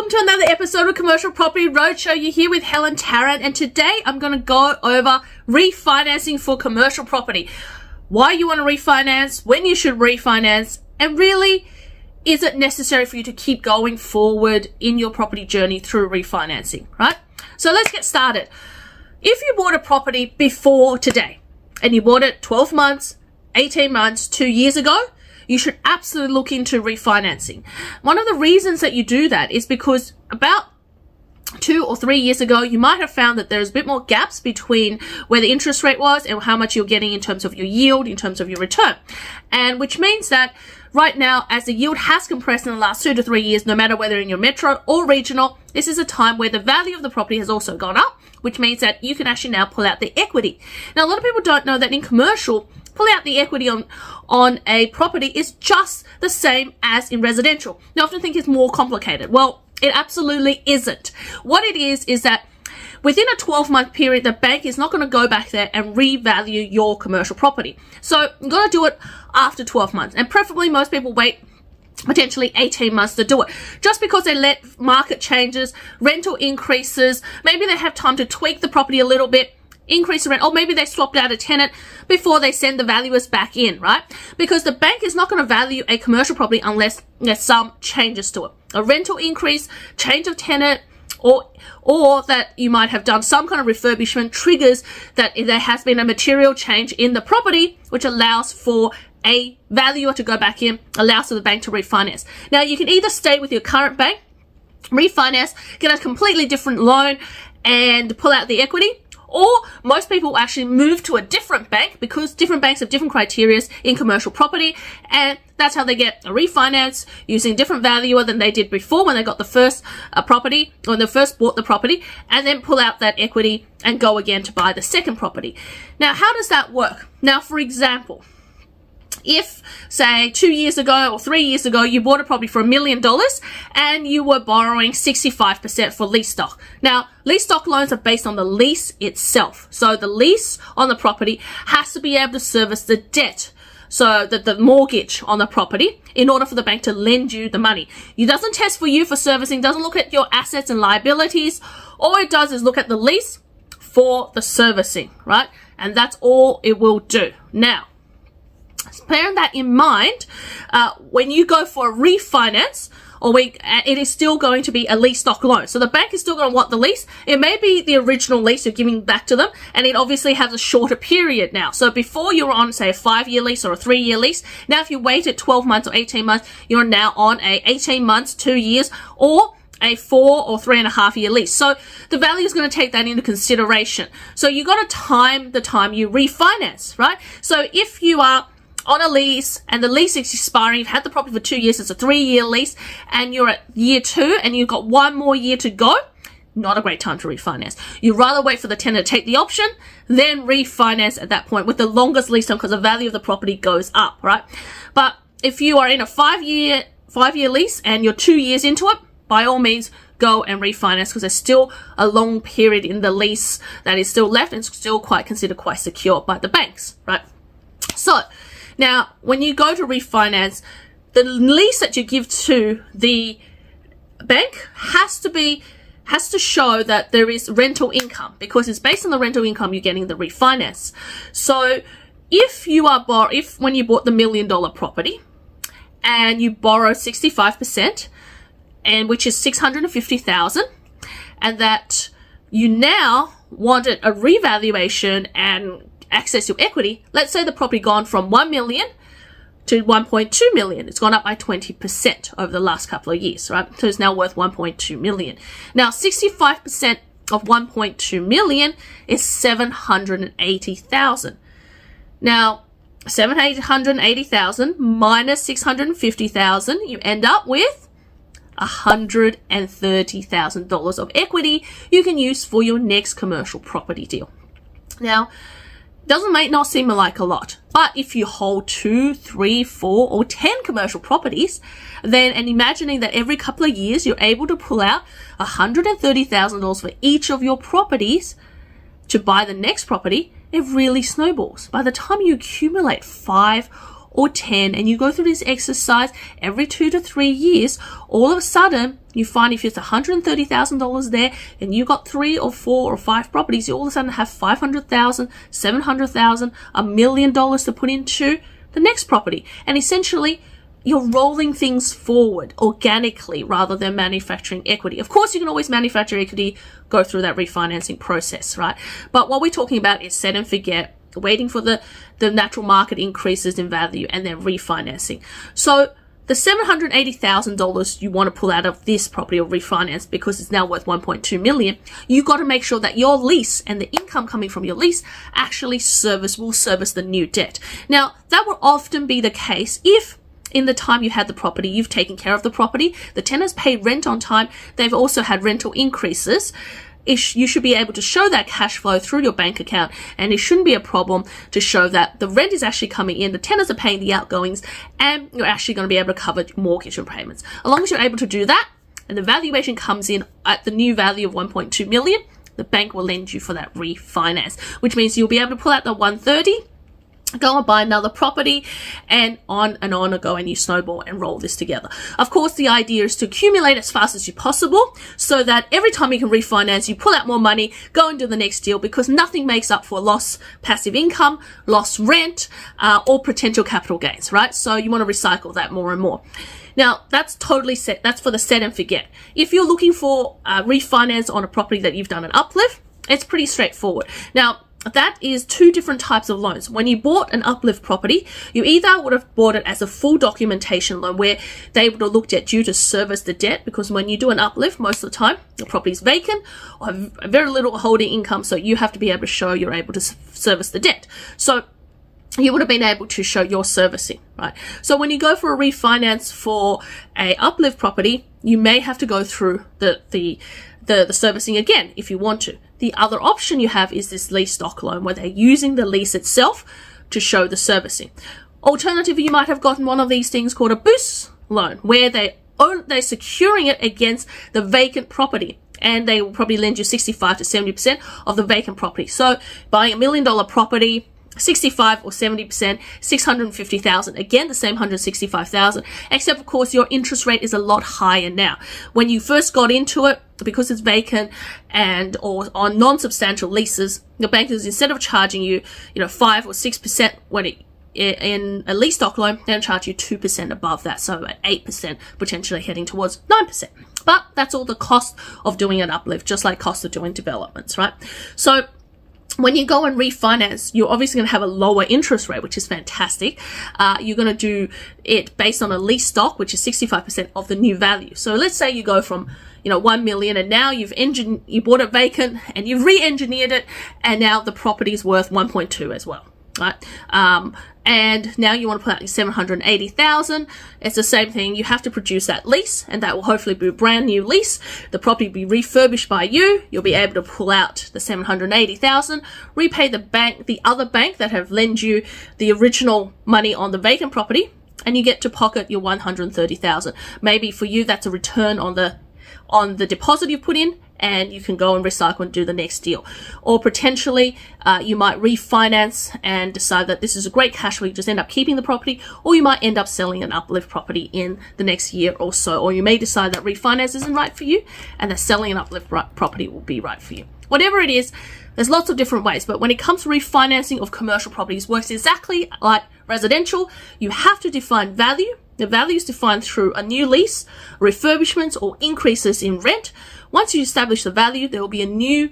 welcome to another episode of Commercial Property Roadshow. You're here with Helen Tarrant, and today I'm going to go over refinancing for commercial property. Why you want to refinance, when you should refinance, and really, is it necessary for you to keep going forward in your property journey through refinancing, right? So let's get started. If you bought a property before today, and you bought it 12 months, 18 months, 2 years ago, you should absolutely look into refinancing. One of the reasons that you do that is because about 2 or 3 years ago, you might have found that there's a bit more gaps between where the interest rate was and how much you're getting in terms of your yield, in terms of your return. And which means that right now, as the yield has compressed in the last 2 to 3 years, no matter whether in your metro or regional, this is a time where the value of the property has also gone up, which means that you can actually now pull out the equity. Now, a lot of people don't know that in commercial, pulling out the equity on a property is just the same as in residential. They often think it's more complicated. Well, it absolutely isn't. What it is that within a 12-month period, the bank is not going to go back there and revalue your commercial property. So you've got to do it after 12 months. And preferably, most people wait potentially 18 months to do it. Just because they let market changes, rental increases, maybe they have time to tweak the property a little bit, increase the rent, or maybe they swapped out a tenant before they send the valuers back in, right? Because the bank is not going to value a commercial property unless there's some changes to it. A rental increase, change of tenant, or that you might have done some kind of refurbishment triggers that there has been a material change in the property, which allows for a valuer to go back in, allows for the bank to refinance. Now, you can either stay with your current bank, refinance, get a completely different loan, and pull out the equity, or most people actually move to a different bank because different banks have different criteria in commercial property, and that's how they get a refinance using different valuer than they did before when they got the first property, or when they first bought the property, and then pull out that equity and go again to buy the second property. Now, how does that work? Now, for example, if, say, 2 years ago or 3 years ago, you bought a property for $1 million and you were borrowing 65% for lease stock. Now, lease stock loans are based on the lease itself. So the lease on the property has to be able to service the debt, so that the mortgage on the property, in order for the bank to lend you the money. It doesn't test for you for servicing, doesn't look at your assets and liabilities. All it does is look at the lease for the servicing, right? And that's all it will do. Now, bearing that in mind, when you go for a refinance, it is still going to be a lease stock loan. So the bank is still going to want the lease. It may be the original lease you're giving back to them, and it obviously has a shorter period now. So before you were on, say, a 5-year lease or a 3-year lease, now if you waited 12 months or 18 months, you're now on a 18 months, 2 years, or a 4 or 3.5 year lease. So the value is going to take that into consideration. So you got to time the time you refinance, right? So if you are on a lease and the lease is expiring, you've had the property for 2 years, it's a 3-year lease, and you're at year 2 and you've got 1 more year to go, not a great time to refinance. You'd rather wait for the tenant to take the option, then refinance at that point with the longest lease time, because the value of the property goes up, right? But if you are in a 5-year lease and you're 2 years into it, by all means, go and refinance, because there's still a long period in the lease that is still left and still considered quite secure by the banks, right? So, now, when you go to refinance, the lease that you give to the bank has to show that there is rental income, because it's based on the rental income you're getting the refinance. So if when you bought the $1 million property and you borrow 65%, and which is $650,000, and that you now wanted a revaluation and access your equity, let's say the property gone from 1 million to 1.2 million. It's gone up by 20% over the last couple of years, right? So it's now worth 1.2 million. Now, 65% of 1.2 million is 780,000. Now, 780,000 minus 650,000, you end up with $130,000 of equity you can use for your next commercial property deal. Now, might not seem like a lot, but if you hold 2, 3, 4, or 10 commercial properties, then, and imagining that every couple of years you're able to pull out $130,000 for each of your properties to buy the next property, it really snowballs. By the time you accumulate 5 or 10, and you go through this exercise every 2 to 3 years, all of a sudden you find if it's $130,000 there and you got 3 or 4 or 5 properties, you all of a sudden have $500,000, $700,000, $1 million to put into the next property. And essentially you're rolling things forward organically rather than manufacturing equity. Of course, you can always manufacture equity, go through that refinancing process, right? But what we're talking about is set and forget, waiting for the natural market increases in value and then refinancing. So the $780,000 you want to pull out of this property or refinance because it's now worth $1.2 million, you got to make sure that your lease and the income coming from your lease actually will service the new debt. Now, that will often be the case if in the time you had the property, you've taken care of the property, the tenants paid rent on time, they've also had rental increases. You should be able to show that cash flow through your bank account, and it shouldn't be a problem to show that the rent is actually coming in, the tenants are paying the outgoings, and you're actually going to be able to cover mortgage repayments. As long as you're able to do that, and the valuation comes in at the new value of $1.2 million, the bank will lend you for that refinance, which means you'll be able to pull out the $130,000, go and buy another property, and on go, and you snowball and roll this together. Of course, the idea is to accumulate as fast as you possible so that every time you can refinance, you pull out more money, go and do the next deal, because nothing makes up for lost passive income, lost rent, or potential capital gains, right? So you want to recycle that more and more. Now, that's totally set. That's for the set and forget. If you're looking for refinance on a property that you've done an uplift, it's pretty straightforward. Now, that is 2 different types of loans. When you bought an uplift property, you either would have bought it as a full documentation loan where they would have looked at you to service the debt, because when you do an uplift, most of the time the property is vacant or have very little holding income, so you have to be able to show you're able to service the debt. So you would have been able to show your servicing, right? So when you go for a refinance for a uplift property, you may have to go through the servicing again if you want to. The other option you have is this lease stock loan, where they're using the lease itself to show the servicing. Alternatively, you might have gotten one of these things called a boost loan, where they're securing it against the vacant property, and they will probably lend you 65 to 70% of the vacant property. So buying $1 million property, 65 or 70%, 650,000. Again, the same 165,000, except of course your interest rate is a lot higher now. When you first got into it, because it's vacant or on non-substantial leases, the bankers, instead of charging you, 5 or 6% when in a lease stock loan, they'll charge you 2% above that, so at 8%, potentially heading towards 9%. But that's all the cost of doing an uplift, just like cost of doing developments, right? So when you go and refinance, you're obviously going to have a lower interest rate, which is fantastic. You're going to do it based on a lease stock, which is 65% of the new value. So let's say you go from 1 million, and now you bought it vacant and you've re-engineered it, and now the property is worth 1.2 as well, right? And now you want to put out your 780,000. It's the same thing. You have to produce that lease, and that will hopefully be a brand new lease. The property will be refurbished by you. You'll be able to pull out the 780,000, repay the other bank that have lent you the original money on the vacant property, and you get to pocket your 130,000. Maybe for you, that's a return on the deposit you put in, and you can go and recycle and do the next deal. Or potentially, you might refinance and decide that this is a great cash flow, you just end up keeping the property, or you might end up selling an uplift property in the next year or so. Or you may decide that refinance isn't right for you, and that selling an uplift property will be right for you. Whatever it is, there's lots of different ways, but when it comes to refinancing of commercial properties, works exactly like residential. You have to define value. The value is defined through a new lease, refurbishments, or increases in rent. Once you establish the value, there will be a new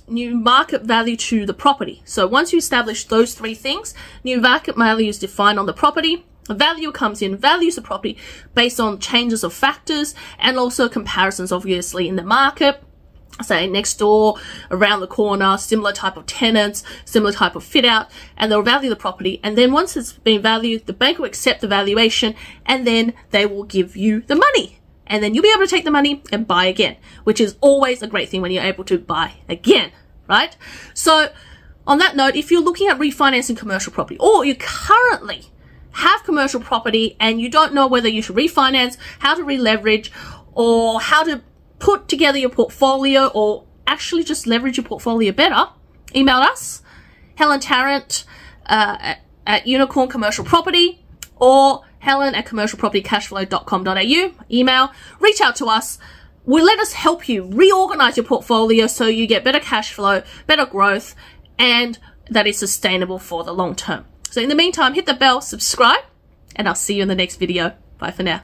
market value to the property. So once you establish those 3 things, new market value is defined on the property. A value comes in, values the property based on changes of factors, and also comparisons, obviously, in the market. Say next door, around the corner, similar type of tenants, similar type of fit out, and they'll value the property. And then once it's been valued, the bank will accept the valuation, and then they will give you the money. And then you'll be able to take the money and buy again, which is always a great thing when you're able to buy again, right? So on that note, if you're looking at refinancing commercial property, or you currently have commercial property and you don't know whether you should refinance, how to re-leverage, or how to put together your portfolio, or actually just leverage your portfolio better, email us, Helen Tarrant, at Unicorn Commercial Property or Helen at commercialpropertycashflow.com.au. Email, reach out to us. Let us help you reorganize your portfolio so you get better cash flow, better growth, and that is sustainable for the long term. So in the meantime, hit the bell, subscribe, and I'll see you in the next video. Bye for now.